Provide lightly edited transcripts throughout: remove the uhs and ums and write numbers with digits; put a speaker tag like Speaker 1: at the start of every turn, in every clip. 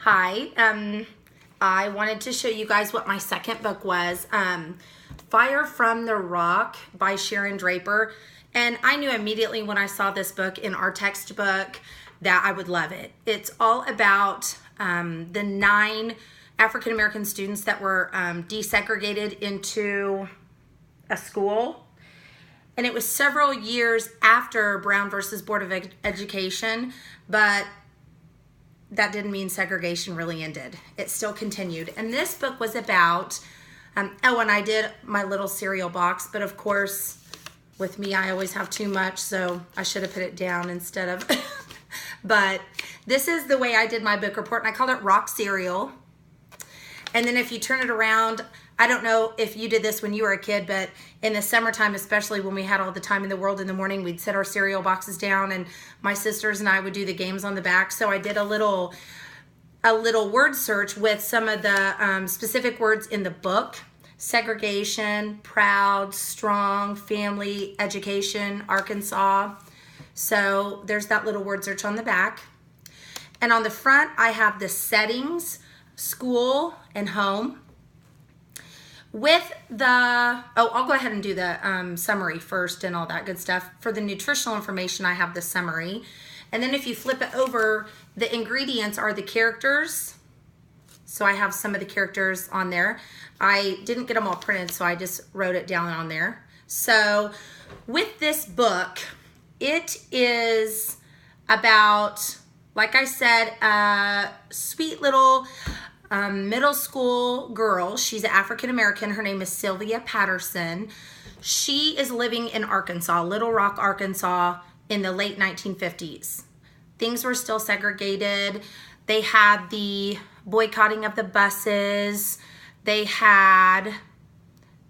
Speaker 1: Hi, I wanted to show you guys what my second book was, Fire from the Rock by Sharon Draper. And I knew immediately when I saw this book in our textbook that I would love it. It's all about the 9 African American students that were desegregated into a school. And it was several years after Brown versus Board of Education, but that didn't mean segregation really ended. It still continued. And this book was about, and I did my little cereal box, but of course, with me, I always have too much, so I should have put it down instead of, but this is the way I did my book report, and I called it Rock Cereal. And then if you turn it around, I don't know if you did this when you were a kid, but in the summertime, especially when we had all the time in the world in the morning, we'd set our cereal boxes down and my sisters and I would do the games on the back. So I did a little word search with some of the specific words in the book: segregation, proud, strong, family, education, Arkansas. So there's that little word search on the back. And on the front, I have the settings, school and home. With the, I'll go ahead and do the summary first and all that good stuff. For the nutritional information, I have the summary. And then if you flip it over, the ingredients are the characters. So I have some of the characters on there. I didn't get them all printed, so I just wrote it down on there. So with this book, it is about, like I said, a sweet little middle school girl. She's African American. Her name is Sylvia Patterson. She is living in Arkansas, Little Rock, Arkansas, in the late 1950s. Things were still segregated. They had the boycotting of the buses. They had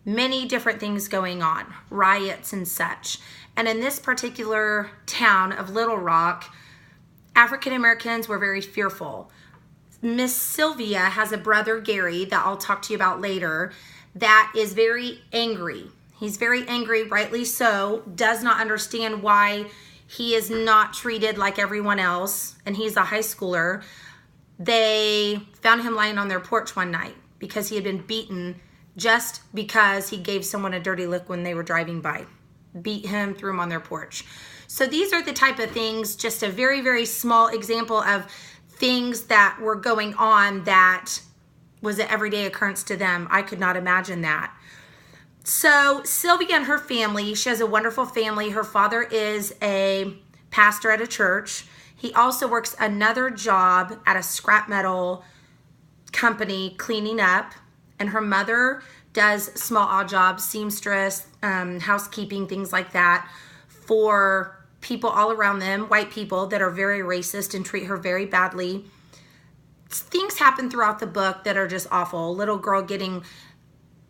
Speaker 1: many different things going on, riots and such. And in this particular town of Little Rock, African Americans were very fearful. Miss Sylvia has a brother, Gary, that I'll talk to you about later, that is very angry. He's very angry, rightly so, does not understand why he is not treated like everyone else, and he's a high schooler. They found him lying on their porch one night because he had been beaten just because he gave someone a dirty look when they were driving by. Beat him, threw him on their porch. So these are the type of things, just a very, very small example of things that were going on that was an everyday occurrence to them. I could not imagine that. So Sylvia and her family, she has a wonderful family. Her father is a pastor at a church. He also works another job at a scrap metal company cleaning up. And her mother does small odd jobs, seamstress, housekeeping, things like that, for people all around them, white people that are very racist and treat her very badly. Things happen throughout the book that are just awful. A little girl getting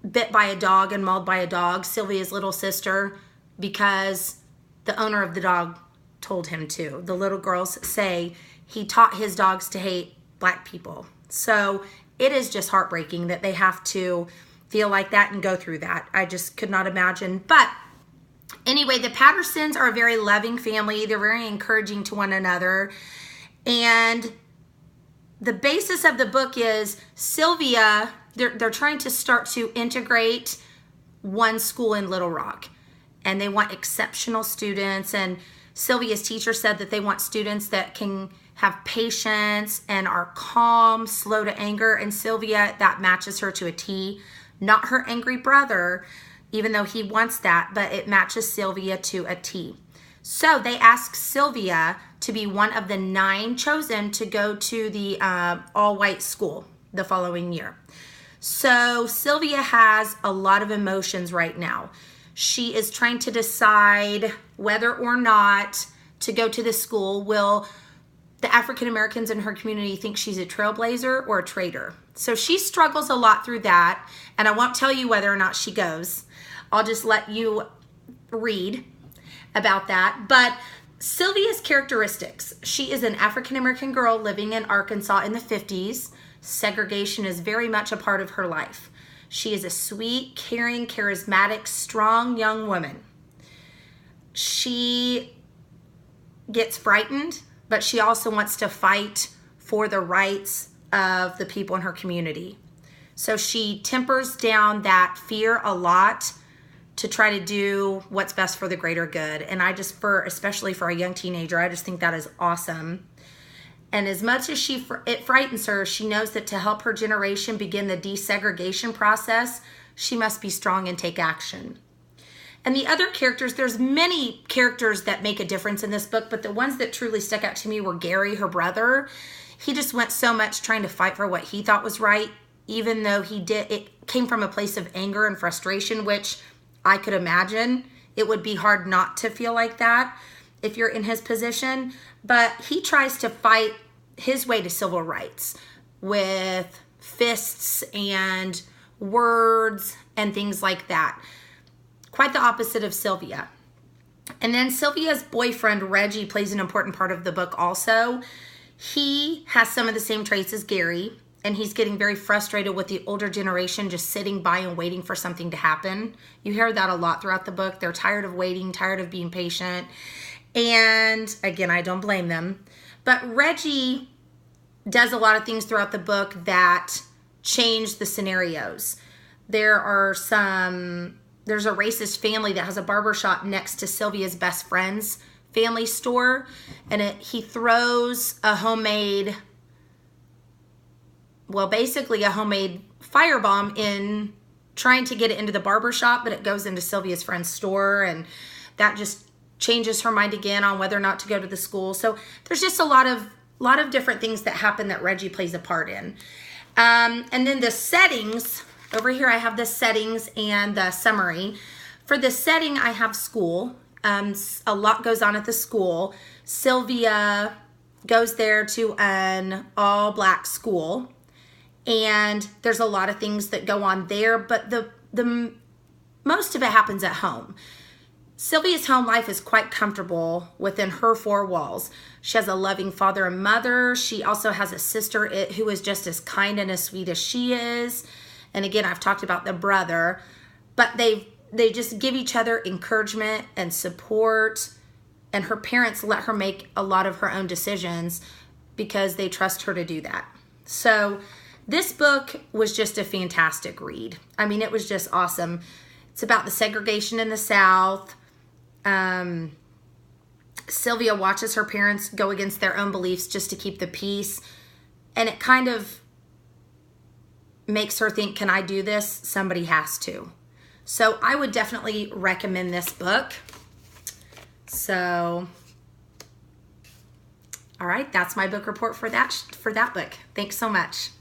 Speaker 1: bit by a dog and mauled by a dog, Sylvia's little sister, because the owner of the dog told him to. The little girls say he taught his dogs to hate black people. So it is just heartbreaking that they have to feel like that and go through that. I just could not imagine. But anyway, the Pattersons are a very loving family. They're very encouraging to one another. And the basis of the book is Sylvia, they're trying to start to integrate one school in Little Rock. And they want exceptional students. And Sylvia's teacher said that they want students that can have patience and are calm, slow to anger. And Sylvia, that matches her to a T. Not her angry brother, even though he wants that, but it matches Sylvia to a T. So they asked Sylvia to be one of the 9 chosen to go to the all-white school the following year. So Sylvia has a lot of emotions right now. She is trying to decide whether or not to go to the school. Will the African Americans in her community think she's a trailblazer or a traitor? So she struggles a lot through that, and I won't tell you whether or not she goes. I'll just let you read about that. But Sylvia's characteristics: she is an African American girl living in Arkansas in the 50s. Segregation is very much a part of her life. She is a sweet, caring, charismatic, strong young woman. She gets frightened, but she also wants to fight for the rights of the people in her community. So she tempers down that fear a lot to try to do what's best for the greater good. And I just, especially for a young teenager, I just think that is awesome. And as much as it frightens her, she knows that to help her generation begin the desegregation process, she must be strong and take action. And the other characters, there's many characters that make a difference in this book, but the ones that truly stuck out to me were Gary, her brother. He just went so much trying to fight for what he thought was right, even though it came from a place of anger and frustration, which I could imagine. It would be hard not to feel like that if you're in his position. But he tries to fight his way to civil rights with fists and words and things like that. Quite the opposite of Sylvia. And then Sylvia's boyfriend, Reggie, plays an important part of the book also. He has some of the same traits as Gary, and he's getting very frustrated with the older generation just sitting by and waiting for something to happen. You hear that a lot throughout the book. They're tired of waiting, tired of being patient. And again, I don't blame them. But Reggie does a lot of things throughout the book that change the scenarios. There's a racist family that has a barbershop next to Sylvia's best friend's family store, and he throws basically a homemade firebomb in trying to get it into the barbershop, but it goes into Sylvia's friend's store, and that just changes her mind again on whether or not to go to the school. So there's just a lot of different things that happen that Reggie plays a part in. And then the settings. Over here I have the settings and the summary. For the setting, I have school. A lot goes on at the school. Sylvia goes there to an all-black school, and there's a lot of things that go on there, but the most of it happens at home. Sylvia's home life is quite comfortable within her four walls. She has a loving father and mother. She also has a sister who is just as kind and as sweet as she is. And again, I've talked about the brother, but they just give each other encouragement and support, and her parents let her make a lot of her own decisions because they trust her to do that. So this book was just a fantastic read. I mean, it was just awesome. It's about the segregation in the South. Sylvia watches her parents go against their own beliefs just to keep the peace, and it kind of makes her think, can I do this? Somebody has to. So I would definitely recommend this book. So, all right, that's my book report for that book. Thanks so much.